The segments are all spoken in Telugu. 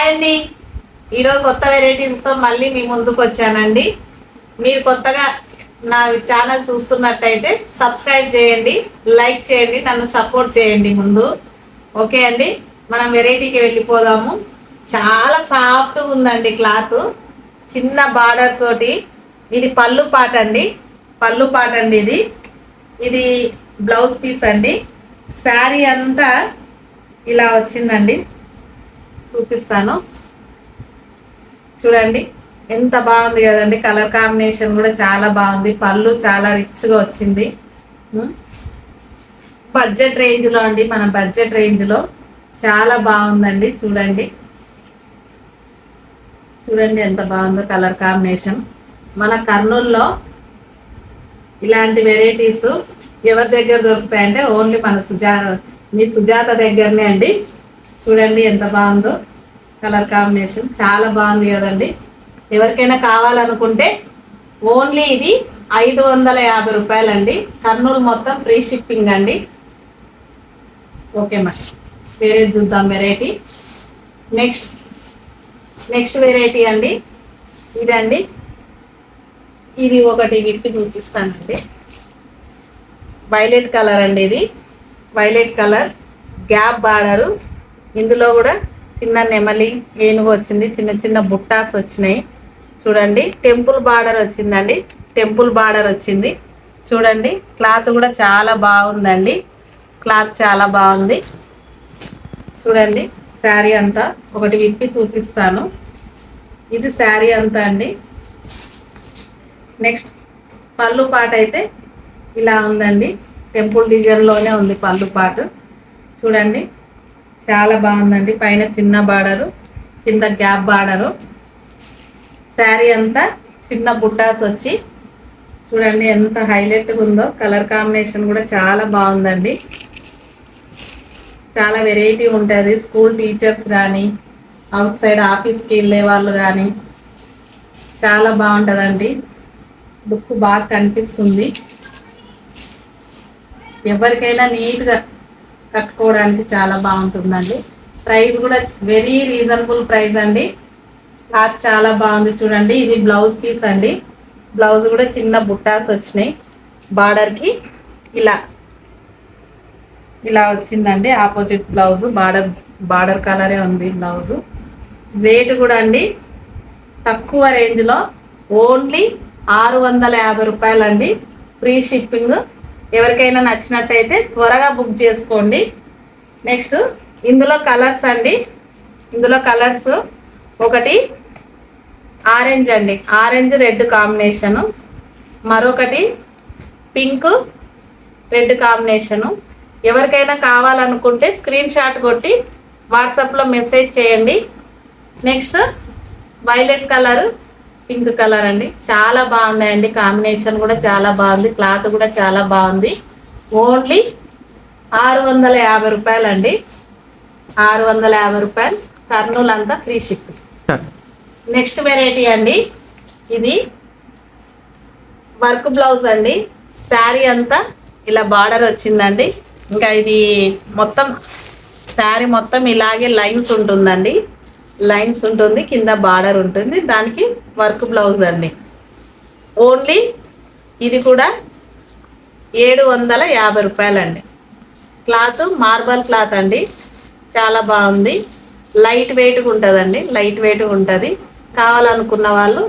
హాయ్ అండి. ఈరోజు కొత్త వెరైటీస్తో మళ్ళీ మీ ముందుకు వచ్చానండి. మీరు కొత్తగా నా ఛానల్ చూస్తున్నట్టయితే సబ్స్క్రైబ్ చేయండి, లైక్ చేయండి, నన్ను సపోర్ట్ చేయండి ముందు. ఓకే అండి, మనం వెరైటీకి వెళ్ళిపోదాము. చాలా సాఫ్ట్గా ఉందండి క్లాత్, చిన్న బార్డర్ తోటి. ఇది పళ్ళు పాట అండి, ఇది ఇది బ్లౌజ్ పీస్ అండి. శారీ అంతా ఇలా వచ్చిందండి, చూపిస్తాను చూడండి. ఎంత బాగుంది కదండి, కలర్ కాంబినేషన్ కూడా చాలా బాగుంది. పళ్ళు చాలా రిచ్గా వచ్చింది. బడ్జెట్ రేంజ్లో అండి, మన బడ్జెట్ రేంజ్లో చాలా బాగుందండి. చూడండి చూడండి ఎంత బాగుందో కలర్ కాంబినేషన్. మన కర్నూలులో ఇలాంటి వెరైటీస్ ఎవరి దగ్గర దొరుకుతాయంటే ఓన్లీ మన మీ సుజాత దగ్గరనే అండి. చూడండి ఎంత బాగుందో కలర్ కాంబినేషన్, చాలా బాగుంది కదండి. ఎవరికైనా కావాలనుకుంటే ఓన్లీ ఇది 550 రూపాయలండి. కర్నూలు మొత్తం ఫ్రీ షిప్పింగ్ అండి. ఓకే మరి వేరే చూద్దాం వెరైటీ. నెక్స్ట్ వెరైటీ అండి ఇదండి. ఇది ఒకటి విప్పి చూపిస్తానండి. వైలెట్ కలర్ అండి, ఇది వైలెట్ కలర్ గ్యాప్ బార్డరు. ఇందులో కూడా చిన్న నెమలి ఏనుగు వచ్చింది, చిన్న చిన్న బుట్టాస్ వచ్చినాయి. చూడండి టెంపుల్ బార్డర్ వచ్చిందండి, టెంపుల్ బార్డర్ వచ్చింది. చూడండి క్లాత్ కూడా చాలా బాగుందండి, క్లాత్ చాలా బాగుంది. చూడండి శారీ అంతా ఒకటి విప్పి చూపిస్తాను. ఇది శారీ అంతా అండి. నెక్స్ట్ పళ్ళు పాట అయితే ఇలా ఉందండి, టెంపుల్ డిజైన్లోనే ఉంది పళ్ళు పాట. చూడండి చాలా బాగుందండి. పైన చిన్న బార్డరు, కింద గ్యాప్ బార్డరు. శారీ అంతా చిన్న బుట్టాస్ వచ్చి చూడండి ఎంత హైలైట్గా ఉందో. కలర్ కాంబినేషన్ కూడా చాలా బాగుందండి, చాలా వెరైటీ ఉంటుంది. స్కూల్ టీచర్స్ కానీ, అవుట్ సైడ్ ఆఫీస్కి వెళ్ళే వాళ్ళు కానీ చాలా బాగుంటుందండి. లుక్ బాగా కనిపిస్తుంది. ఎవరికైనా నీట్గా కట్టుకోవడానికి చాలా బాగుంటుందండి. ప్రైస్ కూడా వెరీ రీజనబుల్ ప్రైస్ అండి. క్లాత్ చాలా బాగుంది. చూడండి ఇది బ్లౌజ్ పీస్ అండి. బ్లౌజ్ కూడా చిన్న బుట్టాస్ వచ్చినాయి. బార్డర్కి ఇలా వచ్చిందండి. ఆపోజిట్ బ్లౌజ్ బార్డర్ కలరే ఉంది బ్లౌజు. రేటు కూడా అండి తక్కువ రేంజ్లో ఓన్లీ 650 రూపాయలండి, ఫ్రీ షిప్పింగ్. ఎవరికైనా నచ్చినట్టయితే త్వరగా బుక్ చేసుకోండి. నెక్స్ట్ ఇందులో కలర్స్ అండి. ఇందులో కలర్స్ ఒకటి ఆరెంజ్ అండి, ఆరెంజ్ రెడ్ కాంబినేషను. మరొకటి పింక్ రెడ్ కాంబినేషను. ఎవరికైనా కావాలనుకుంటే స్క్రీన్ షాట్ కొట్టి వాట్సాప్లో మెసేజ్ చేయండి. Next violet colour, pink colour అండి. చాలా బాగున్నాయండి, కాంబినేషన్ కూడా చాలా బాగుంది, క్లాత్ కూడా చాలా బాగుంది. ఓన్లీ 650 రూపాయలండి, 650 రూపాయలు. కర్నూలు అంతా ఫ్రీ షిప్. నెక్స్ట్ వెరైటీ అండి, ఇది వర్క్ బ్లౌజ్ అండి. శారీ అంతా ఇలా బార్డర్ వచ్చిందండి. ఇంకా ఇది మొత్తం శారీ మొత్తం ఇలాగే లైన్స్ ఉంటుందండి, లైన్స్ ఉంటుంది, కింద బార్డర్ ఉంటుంది. దానికి వర్క్ బ్లౌజ్ అండి. ఓన్లీ ఇది కూడా 750 రూపాయలండి. క్లాత్ మార్బల్ క్లాత్ అండి, చాలా బాగుంది. లైట్ వెయిట్గా ఉంటుందండి, లైట్ వెయిట్గా ఉంటుంది. కావాలనుకున్న వాళ్ళు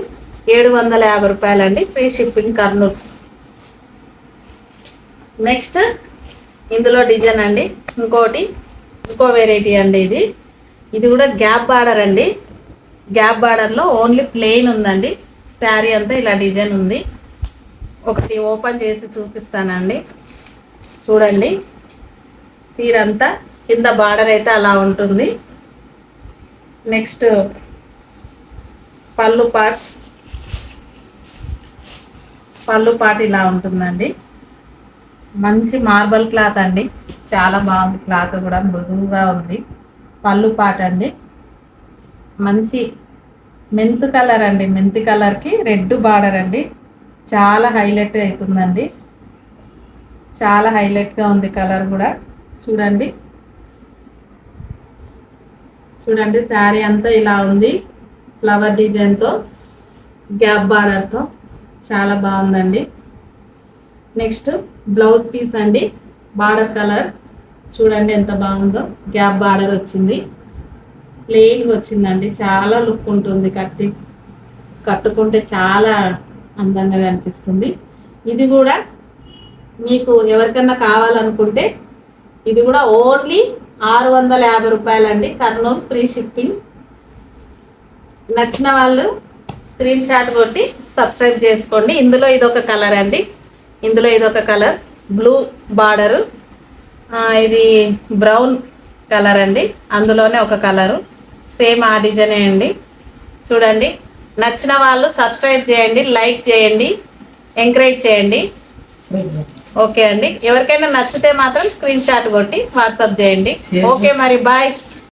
750 రూపాయలండి, ఫ్రీ షిప్పింగ్ కర్నూలు. నెక్స్ట్ ఇందులో డిజైన్ అండి ఇంకో వెరైటీ అండి. ఇది కూడా గ్యాప్ బార్డర్ అండి. గ్యాప్ బార్డర్లో ఓన్లీ ప్లెయిన్ ఉందండి. శారీ అంతా ఇలా డిజైన్ ఉంది. ఒకటి ఓపెన్ చేసి చూపిస్తానండి. చూడండి చీర అంతా కింద బార్డర్ అయితే అలా ఉంటుంది. నెక్స్ట్ పళ్ళు పాట్ ఇలా ఉంటుందండి. మంచి మార్బల్ క్లాత్ అండి, చాలా బాగుంది. క్లాత్ కూడా మృదువుగా ఉంది. పళ్ళు పాట అండి. మంచి మెంతు కలర్ అండి, మెంతి కలర్కి రెడ్ బార్డర్ అండి. చాలా హైలైట్ అవుతుందండి, చాలా హైలైట్గా ఉంది కలర్ కూడా. చూడండి చూడండి శారీ అంతా ఇలా ఉంది, ఫ్లవర్ డిజైన్తో గ్యాప్ బార్డర్తో చాలా బాగుందండి. నెక్స్ట్ బ్లౌజ్ పీస్ అండి, బార్డర్ కలర్ చూడండి ఎంత బాగుందో, గ్యాప్ బార్డర్ వచ్చింది, ప్లెయిన్గా వచ్చిందండి. చాలా లుక్ ఉంటుంది, కట్టుకుంటే చాలా అందంగా కనిపిస్తుంది. ఇది కూడా మీకు ఎవరికన్నా కావాలనుకుంటే ఇది కూడా ఓన్లీ 650 రూపాయలండి, కర్నూలు, ఫ్రీ షిప్పింగ్. నచ్చిన వాళ్ళు స్క్రీన్ షాట్ కొట్టి సబ్స్క్రైబ్ చేసుకోండి. ఇందులో ఇదొక కలర్ అండి, ఇందులో ఇదొక కలర్ బ్లూ బార్డరు, ఇది బ్రౌన్ కలర్ అండి, అందులోనే ఒక కలరు సేమ్ ఆ డిజైనే అండి. చూడండి, నచ్చిన వాళ్ళు సబ్స్క్రైబ్ చేయండి, లైక్ చేయండి, ఎంకరేజ్ చేయండి. ఓకే అండి, ఎవరికైనా నచ్చితే మాత్రం స్క్రీన్ షాట్ కొట్టి వాట్సాప్ చేయండి. ఓకే మరి బాయ్.